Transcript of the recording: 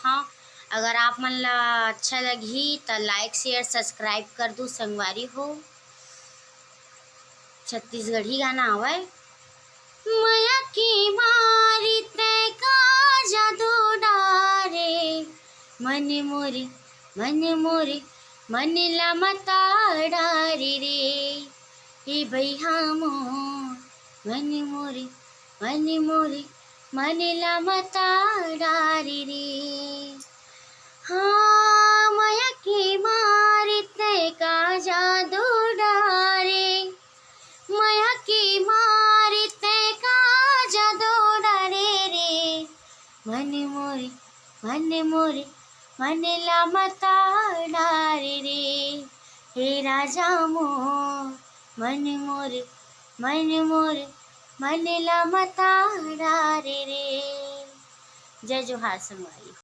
हाँ, अगर आप मन ला अच्छा लगी तो लाइक शेयर सब्सक्राइब कर दू। संगवारी हो, छत्तीसगढ़ी गाना आवा मया की मारी तय का जादू डारे मन मोरे मन मोरे मन ला मता डारे रे हे भैया मोर मन मोरे मन मोरे मन ला मता डारे रे। हाँ, माया की मारी तय का जादू डारे माया की मारी तय का जादू डारे रे मन मोरे मन मोरे मन ला मता डारे रे हे राजा मोर मन मोरे मन मोरे मन ला मता डारे रे। जय जोहार संगवारी।